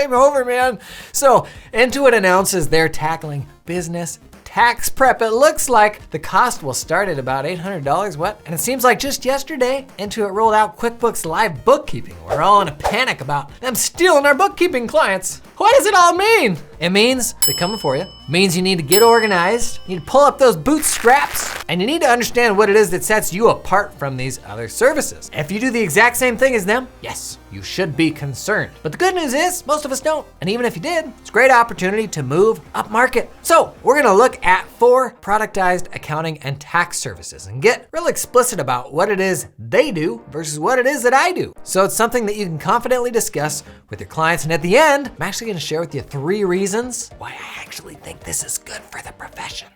Game over, man. So Intuit announces they're tackling business tax prep. It looks like the cost will start at about $800. What? And it seems like just yesterday, Intuit rolled out QuickBooks Live Bookkeeping. We're all in a panic about them stealing our bookkeeping clients. What does it all mean? It means they're coming for you. It means you need to get organized, you need to pull up those bootstraps, and you need to understand what it is that sets you apart from these other services. If you do the exact same thing as them, yes, you should be concerned. But the good news is, most of us don't. And even if you did, it's a great opportunity to move up market. So we're gonna look at 4 productized accounting and tax services and get real explicit about what it is they do versus what it is that I do. So it's something that you can confidently discuss with your clients. And at the end, I'm actually gonna share with you 3 reasons why I actually think this is good for the profession.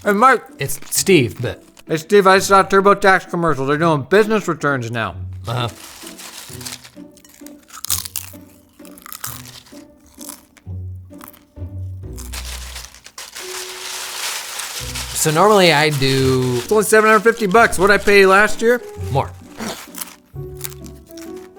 Hey, Mike. It's Steve, but Hey, Steve, I saw TurboTax commercials. They're doing business returns now. So normally I do It's only $750. What'd I pay you last year? more.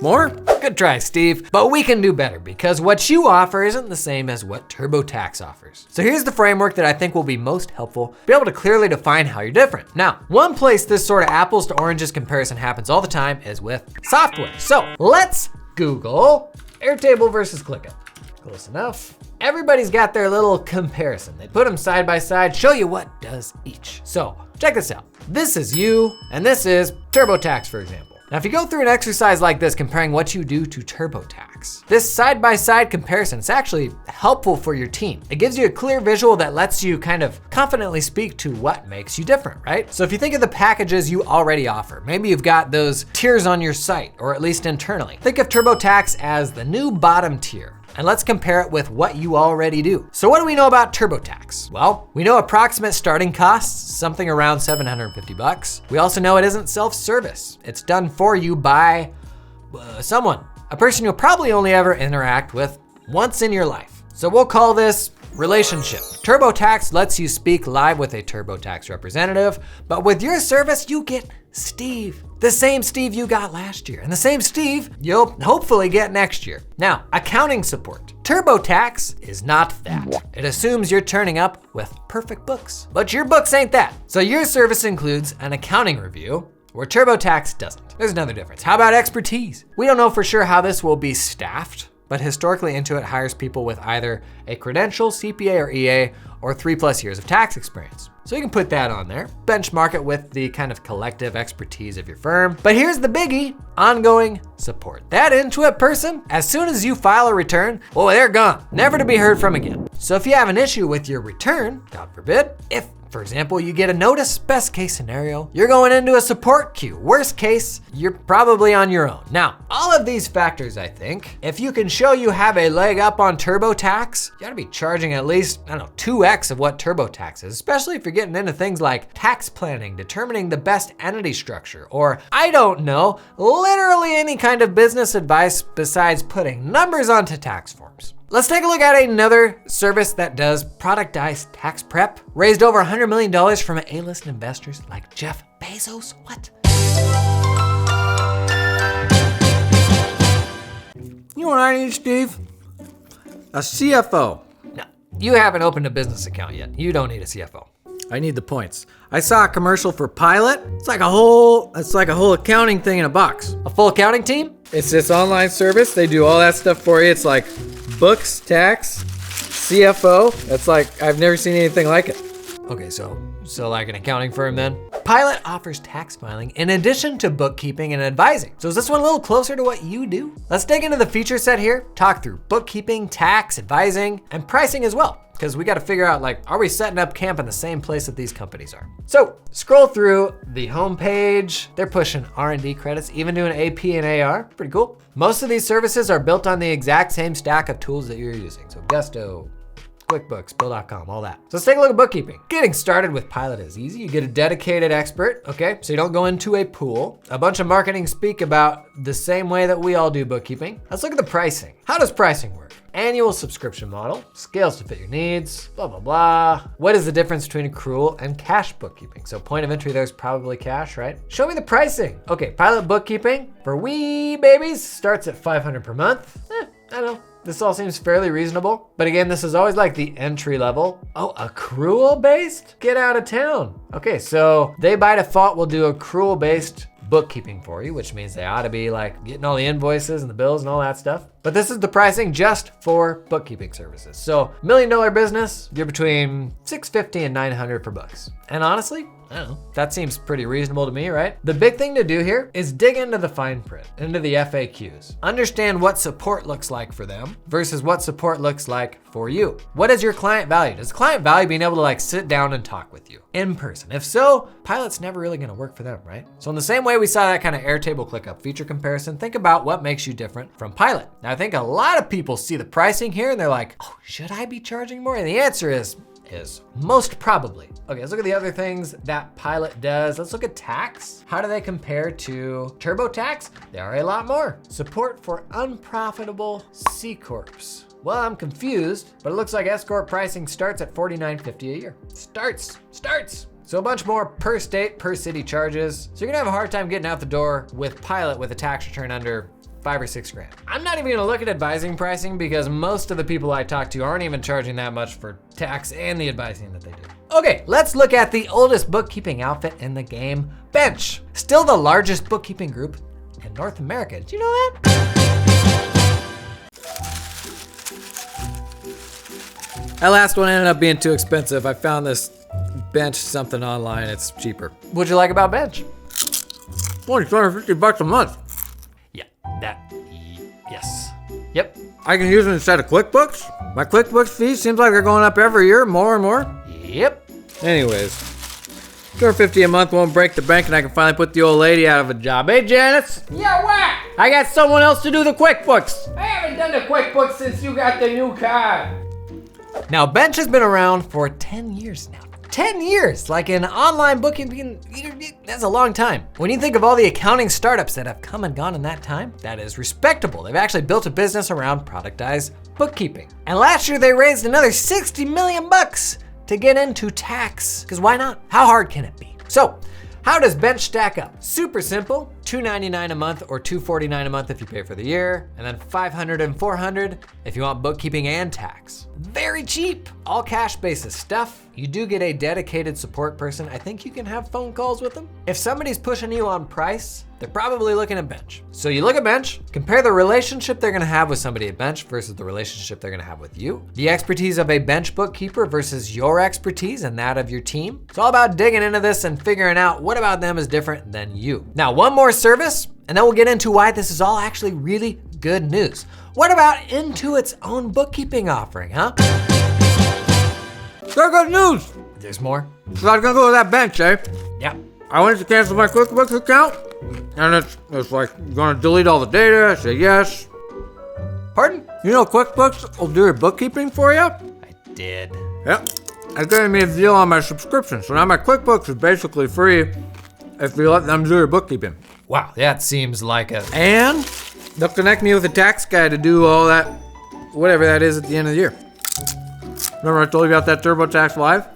More? Good try, Steve. But we can do better because what you offer isn't the same as what TurboTax offers. So here's the framework that I think will be most helpful, be able to clearly define how you're different. Now, one place this sort of apples to oranges comparison happens all the time is with software. So let's Google Airtable versus ClickUp. Close enough. Everybody's got their little comparison. They put them side by side, show you what does each. So check this out. This is you, and this is TurboTax, for example. Now, if you go through an exercise like this, comparing what you do to TurboTax, this side-by-side comparison is actually helpful for your team. It gives you a clear visual that lets you kind of confidently speak to what makes you different, right? So if you think of the packages you already offer, maybe you've got those tiers on your site, or at least internally. Think of TurboTax as the new bottom tier. And let's compare it with what you already do. So what do we know about TurboTax? Well, we know approximate starting costs, something around $750. We also know it isn't self-service. It's done for you by someone, a person you'll probably only ever interact with once in your life. So we'll call this relationship. TurboTax lets you speak live with a TurboTax representative, but with your service, you get Steve. The same Steve you got last year, and the same Steve you'll hopefully get next year. Now, accounting support. TurboTax is not that. It assumes you're turning up with perfect books, but your books ain't that. So your service includes an accounting review, where TurboTax doesn't. There's another difference. How about expertise? We don't know for sure how this will be staffed, but historically Intuit hires people with either a credential, CPA or EA, or 3+ years of tax experience. So you can put that on there, benchmark it with the kind of collective expertise of your firm. But here's the biggie, ongoing support. That Intuit person, as soon as you file a return, well, they're gone, never to be heard from again. So if you have an issue with your return, God forbid, if for example, you get a notice, best case scenario, you're going into a support queue. Worst case, you're probably on your own. Now, all of these factors, I think, if you can show you have a leg up on TurboTax, you gotta be charging at least, 2x of what TurboTax is, especially if you're getting into things like tax planning, determining the best entity structure, or I don't know, literally any kind of business advice besides putting numbers onto tax forms. Let's take a look at another service that does productized tax prep. Raised over $100 million from A-list investors like Jeff Bezos. What? You know what I need, Steve? A CFO. No, you haven't opened a business account yet. You don't need a CFO. I need the points. I saw a commercial for Pilot. It's like a whole accounting thing in a box. A full accounting team? It's this online service. They do all that stuff for you. It's like books, tax, CFO. That's like, I've never seen anything like it. Okay, so like an accounting firm then? Pilot offers tax filing in addition to bookkeeping and advising. So is this one a little closer to what you do? Let's dig into the feature set here, talk through bookkeeping, tax, advising, and pricing as well. Because we got to figure out, are we setting up camp in the same place that these companies are? So scroll through the homepage. They're pushing R&D credits, even doing AP and AR. Pretty cool. Most of these services are built on the exact same stack of tools that you're using. So Gusto, QuickBooks, Bill.com, all that. So let's take a look at bookkeeping. Getting started with Pilot is easy. You get a dedicated expert, okay? So you don't go into a pool. A bunch of marketing speak about the same way that we all do bookkeeping. Let's look at the pricing. How does pricing work? Annual subscription model, scales to fit your needs, blah, blah, blah. What is the difference between accrual and cash bookkeeping? So point of entry there's probably cash, right? Show me the pricing. Okay, Pilot bookkeeping for wee babies starts at $500 per month. I don't know. This all seems fairly reasonable. But again, this is always like the entry level. Oh, accrual based? Get out of town. Okay, so they by default will do accrual based bookkeeping for you, which means they ought to be like getting all the invoices and the bills and all that stuff. But this is the pricing just for bookkeeping services. So $1 million business, you're between $650 and $900 per bucks. And honestly, I don't know, that seems pretty reasonable to me, right? The big thing to do here is dig into the fine print, into the FAQs. Understand what support looks like for them versus what support looks like for you. What is your client value? Does the client value being able to like sit down and talk with you in person? If so, Pilot's never really gonna work for them, right? So in the same way we saw that kind of Airtable ClickUp feature comparison, think about what makes you different from Pilot. Now I think a lot of people see the pricing here and they're like, oh, should I be charging more? And the answer is most probably. Okay, let's look at the other things that Pilot does. Let's look at tax. How do they compare to TurboTax? They are a lot more. Support for unprofitable C Corps. Well, I'm confused, but it looks like S Corp pricing starts at $49.50 a year. Starts. So a bunch more per state, per city charges. So you're gonna have a hard time getting out the door with Pilot with a tax return under $5 or $6 grand. I'm not even gonna look at advising pricing because most of the people I talk to aren't even charging that much for tax and the advising that they do. Okay, let's look at the oldest bookkeeping outfit in the game, Bench. Still the largest bookkeeping group in North America. Did you know that? That last one ended up being too expensive. I found this Bench something online, it's cheaper. What'd you like about Bench? Only $250 a month. Yes. Yep. I can use it instead of QuickBooks. My QuickBooks fees seems like they're going up every year, more and more. Yep. Anyways, $250 a month won't break the bank, and I can finally put the old lady out of a job. Hey, Janice. Yeah, what? I got someone else to do the QuickBooks. I haven't done the QuickBooks since you got the new car. Now, Bench has been around for 10 years now. 10 years, like in online bookkeeping, that's a long time. When you think of all the accounting startups that have come and gone in that time, that is respectable. They've actually built a business around productized bookkeeping. And last year they raised another 60 million bucks to get into tax, because why not? How hard can it be? So, how does Bench stack up? Super simple, $299 a month or $249 a month if you pay for the year, and then $500 and $400 if you want bookkeeping and tax. Very cheap, all cash basis stuff. You do get a dedicated support person. I think you can have phone calls with them. If somebody's pushing you on price, they're probably looking at Bench. So you look at Bench, compare the relationship they're gonna have with somebody at Bench versus the relationship they're gonna have with you. The expertise of a Bench bookkeeper versus your expertise and that of your team. It's all about digging into this and figuring out what about them is different than you. Now, one more service, and then we'll get into why this is all actually really good news. What about Intuit's own bookkeeping offering, huh? They're good news. There's more. So I was gonna go with that Bench, eh? Yeah. I wanted to cancel my QuickBooks account, and it's like, you're gonna delete all the data. I say yes. Pardon? You know QuickBooks will do your bookkeeping for you? I did. Yep. They gave me a deal on my subscription, so now my QuickBooks is basically free if you let them do your bookkeeping. Wow, that seems like a... And they'll connect me with a tax guy to do all that, whatever that is at the end of the year. Remember I told you about that TurboTax Live?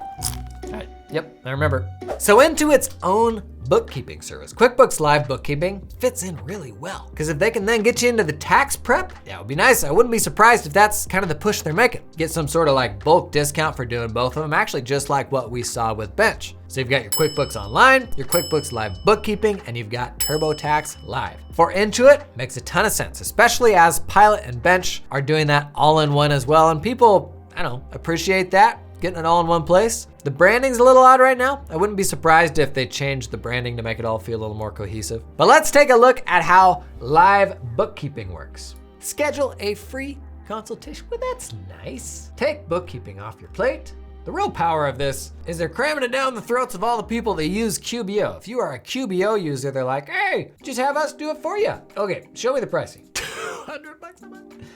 Yep, I remember. So Intuit's own bookkeeping service, QuickBooks Live Bookkeeping, fits in really well. Because if they can then get you into the tax prep, that would be nice. I wouldn't be surprised if that's kind of the push they're making. Get some sort of like bulk discount for doing both of them, actually just like what we saw with Bench. So you've got your QuickBooks Online, your QuickBooks Live Bookkeeping, and you've got TurboTax Live. For Intuit, makes a ton of sense, especially as Pilot and Bench are doing that all in one as well. And people, I don't know, appreciate that. Getting it all in one place. The branding's a little odd right now. I wouldn't be surprised if they changed the branding to make it all feel a little more cohesive. But let's take a look at how live bookkeeping works. Schedule a free consultation. Well, that's nice. Take bookkeeping off your plate. The real power of this is they're cramming it down the throats of all the people that use QBO. If you are a QBO user, they're like, hey, just have us do it for you. Okay, show me the pricing. $200 a month.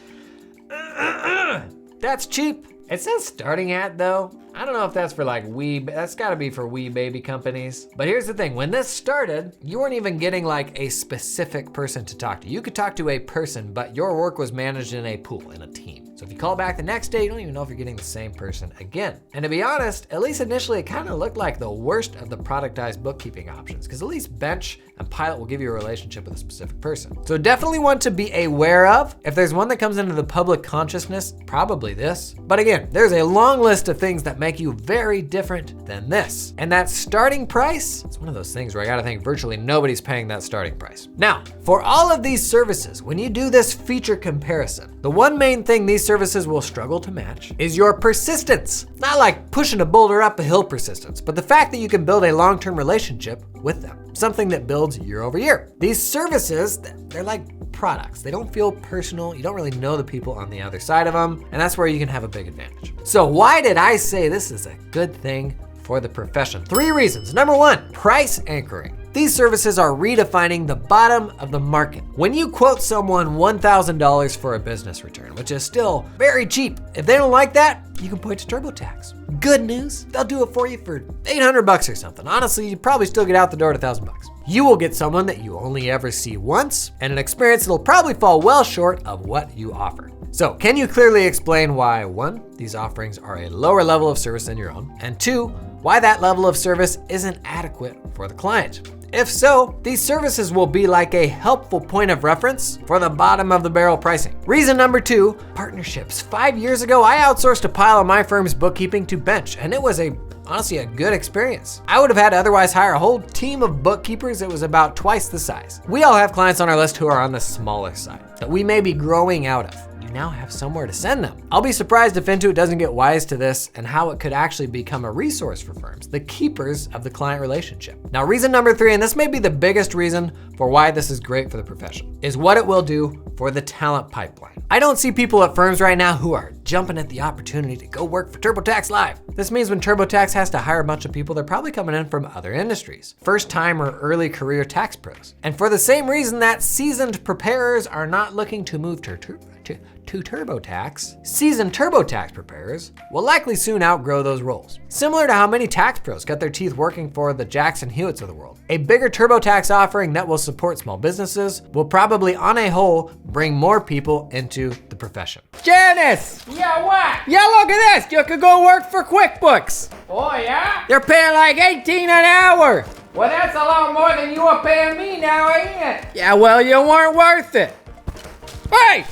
That's cheap. It says starting at though. I don't know if that's for like that's gotta be for wee baby companies. But here's the thing, when this started, you weren't even getting like a specific person to talk to. You could talk to a person, but your work was managed in a pool, in a team. So if you call back the next day, you don't even know if you're getting the same person again. And to be honest, at least initially, it kind of looked like the worst of the productized bookkeeping options, because at least Bench and Pilot will give you a relationship with a specific person. So definitely one to be aware of. If there's one that comes into the public consciousness, probably this. But again, there's a long list of things that make you very different than this. And that starting price, it's one of those things where I gotta think virtually nobody's paying that starting price. Now, for all of these services, when you do this feature comparison, the one main thing these services will struggle to match is your persistence. Not like pushing a boulder up a hill persistence, but the fact that you can build a long-term relationship with them, something that builds year over year. These services, they're like products. They don't feel personal. You don't really know the people on the other side of them, and that's where you can have a big advantage. So why did I say this is a good thing for the profession? 3 reasons. Number 1, price anchoring. These services are redefining the bottom of the market. When you quote someone $1,000 for a business return, which is still very cheap, if they don't like that, you can point to TurboTax. Good news, they'll do it for you for $800 or something. Honestly, you'd probably still get out the door at $1,000. You will get someone that you only ever see once, and an experience that'll probably fall well short of what you offer. So, can you clearly explain why 1, these offerings are a lower level of service than your own, and 2, why that level of service isn't adequate for the client? If so, these services will be like a helpful point of reference for the bottom of the barrel pricing. Reason number 2, partnerships. 5 years ago, I outsourced a pile of my firm's bookkeeping to Bench, and it was honestly a good experience. I would have had to otherwise hire a whole team of bookkeepers that was about twice the size. We all have clients on our list who are on the smaller side that we may be growing out of. You now have somewhere to send them. I'll be surprised if Intuit doesn't get wise to this and how it could actually become a resource for firms, the keepers of the client relationship. Now, reason number 3, and this may be the biggest reason for why this is great for the profession, is what it will do for the talent pipeline. I don't see people at firms right now who are jumping at the opportunity to go work for TurboTax Live. This means when TurboTax has to hire a bunch of people, they're probably coming in from other industries, first-time or early career tax pros. And for the same reason that seasoned preparers are not looking to move to TurboTax, seasoned TurboTax preparers will likely soon outgrow those roles. Similar to how many tax pros cut their teeth working for the Jackson Hewitts of the world. A bigger TurboTax offering that will support small businesses will probably, on a whole, bring more people into the profession. Janice! Yeah, what? Yeah, look at this. You could go work for QuickBooks. Oh, yeah? They're paying like $18 an hour. Well, that's a lot more than you are paying me now, ain't it? Yeah, well, you weren't worth it. Hey!